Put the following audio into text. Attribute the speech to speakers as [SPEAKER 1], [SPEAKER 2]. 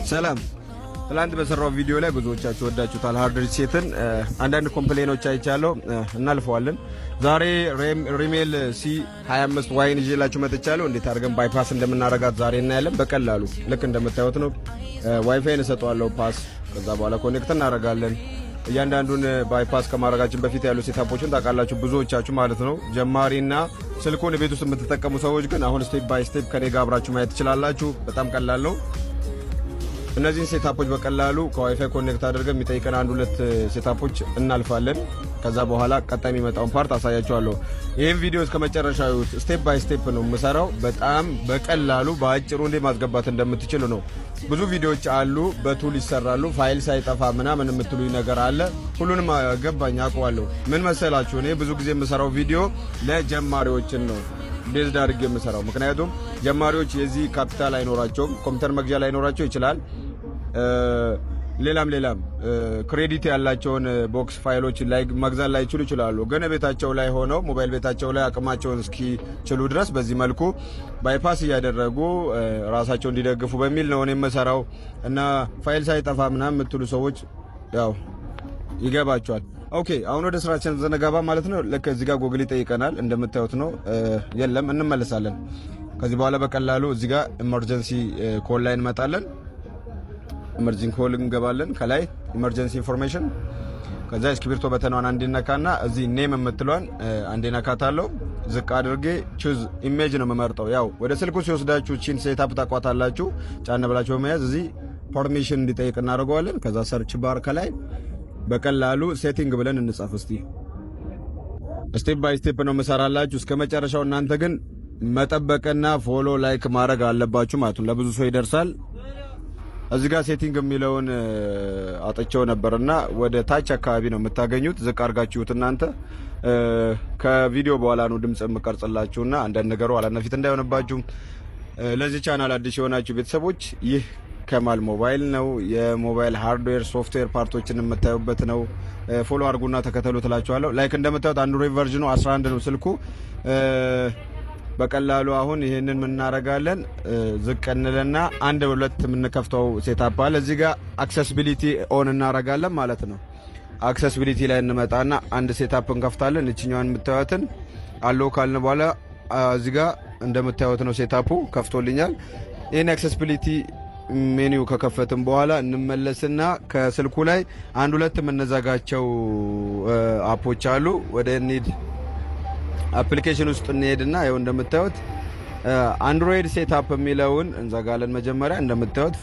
[SPEAKER 1] ሰላም ትላንት በሰራው ቪዲዮ ላይ ብዙዎቻችሁ ወዳችሁታል። ሃርድ ሪሴትን አንዳንድ ኮምፕሌኖች አይቻለሁ፣ እናልፈዋለን። ዛሬ ሪሜል C25 ዋይን ይዤላችሁ መጥቻለሁ። እንዴት አድርገን ባይፓስ እንደምናረጋት ዛሬ እናያለን። በቀላሉ ልክ እንደምታዩት ነው። ዋይፋይን እሰጠዋለሁ ፓስ፣ ከዛ በኋላ ኮኔክት እናረጋለን። እያንዳንዱን ባይፓስ ከማረጋችን በፊት ያሉ ሴታፖችን ታውቃላችሁ ብዙዎቻችሁ ማለት ነው። ጀማሪና ስልኩን ቤት ውስጥ የምትጠቀሙ ሰዎች ግን አሁን ስቴፕ ባይ ስቴፕ ከኔ ጋር አብራችሁ ማየት ትችላላችሁ። በጣም ቀላል ነው። እነዚህን ሴታፖች በቀላሉ ከዋይፋይ ኮኔክት አድርገን የሚጠይቀን አንድ ሁለት ሴታፖች እናልፋለን። ከዛ በኋላ ቀጣይ የሚመጣውን ፓርት አሳያችኋለሁ። ይህን ቪዲዮ እስከ መጨረሻው ይዩት። ስቴፕ ባይ ስቴፕ ነው የምሰራው። በጣም በቀላሉ በአጭሩ እንዴት ማስገባት እንደምትችሉ ነው። ብዙ ቪዲዮዎች አሉ፣ በቱል ይሰራሉ፣ ፋይል ሳይጠፋ ምናምን የምትሉኝ ነገር አለ። ሁሉንም ገባኝ፣ አውቀዋለሁ። ምን መሰላችሁ፣ እኔ ብዙ ጊዜ የምሰራው ቪዲዮ ለጀማሪዎችን ነው ቤዝድ አድርጌ የምሰራው። ምክንያቱም ጀማሪዎች የዚህ ካፒታል አይኖራቸውም፣ ኮምፒውተር መግዣ ላይኖራቸው ይችላል። ሌላም ክሬዲት ያላቸውን ቦክስ ፋይሎች ላይ መግዛት ላይችሉ ይችላሉ። ግን ቤታቸው ላይ ሆነው ሞባይል ቤታቸው ላይ አቅማቸውን እስኪችሉ ድረስ በዚህ መልኩ ባይፓስ እያደረጉ ራሳቸውን እንዲደግፉ በሚል ነው እኔ የምሰራው። እና ፋይል ሳይጠፋ ምናምን የምትሉ ሰዎች ያው ይገባቸዋል። ኦኬ፣ አሁን ወደ ስራችን ዘነጋባ ማለት ነው። ልክ እዚህ ጋር ጎግል ይጠይቀናል፣ እንደምታዩት ነው። የለም እንመለሳለን። ከዚህ በኋላ በቀላሉ እዚህ ጋር ኢመርጀንሲ ኮል ላይ እንመጣለን። ኢመርጂንግ ኮል እንገባለን። ከላይ ኢመርጀንሲ ኢንፎርሜሽን፣ ከዛ እስክሪብቶ በተናውን አንዴነካና እዚህ ኔም የምትሏን አንዴነካታለሁ። ዝቅ አድርጌ ቹዝ ኢሜጅ ነው የምመርጠው። ያው ወደ ስልኩ ሲወስዳችሁ ቺን ሴታፕ ታቋታላችሁ። ጫን ብላችሁ በመያዝ እዚህ ፐርሚሽን እንዲጠይቅ እናደርገዋለን። ከዛ ሰርች ባር ከላይ በቀላሉ ሴቲንግ ብለን እንጻፍ። እስቲ ስቴፕ ባይ ስቴፕ ነው መሰራላችሁ እስከ መጨረሻው። እናንተ ግን መጠበቅና ፎሎ ላይክ ማድረግ አለባችሁ ማለት ነው። ለብዙ ሰው ይደርሳል። እዚህ ጋር ሴቲንግ የሚለውን አጥቼው ነበርና ወደ ታች አካባቢ ነው የምታገኙት። ዝቅ አድርጋችሁት እናንተ ከቪዲዮ በኋላ ነው ድምጽ የምቀርጽላችሁና አንዳንድ ነገሩ አላነፊት እንዳይሆንባችሁ። ለዚህ ቻናል አዲስ የሆናችሁ ቤተሰቦች ይህ ከማል ሞባይል ነው። የሞባይል ሃርድዌር ሶፍትዌር ፓርቶችን የምታዩበት ነው። ፎሎ አድርጉና ተከተሉ ትላችኋለሁ። ላይክ እንደምታዩት አንድሮይድ ቨርዥኑ 11 ነው ስልኩ። በቀላሉ አሁን ይሄንን ምን እናረጋለን፣ ዝቅ እንልና አንድ ሁለት የምንከፍተው ሴታፕ አለ። እዚህ ጋር አክሰሲቢሊቲ ኦን እናረጋለን ማለት ነው። አክሰሲቢሊቲ ላይ እንመጣና አንድ ሴታፕ እንከፍታለን። እቺኛውን የምታዩትን አለው ካልን በኋላ እዚህ ጋር እንደምታዩት ነው ሴታፑ ከፍቶልኛል። ይሄን አክሰሲቢሊቲ ሜኒው ከከፈትን በኋላ እንመለስና ከስልኩ ላይ አንድ ሁለት የምንዘጋቸው አፖች አሉ። ወደ ኒድ አፕሊኬሽን ውስጥ እንሄድና ይኸው እንደምታዩት አንድሮይድ ሴታፕ የሚለውን እንዘጋለን። መጀመሪያ እንደምታዩት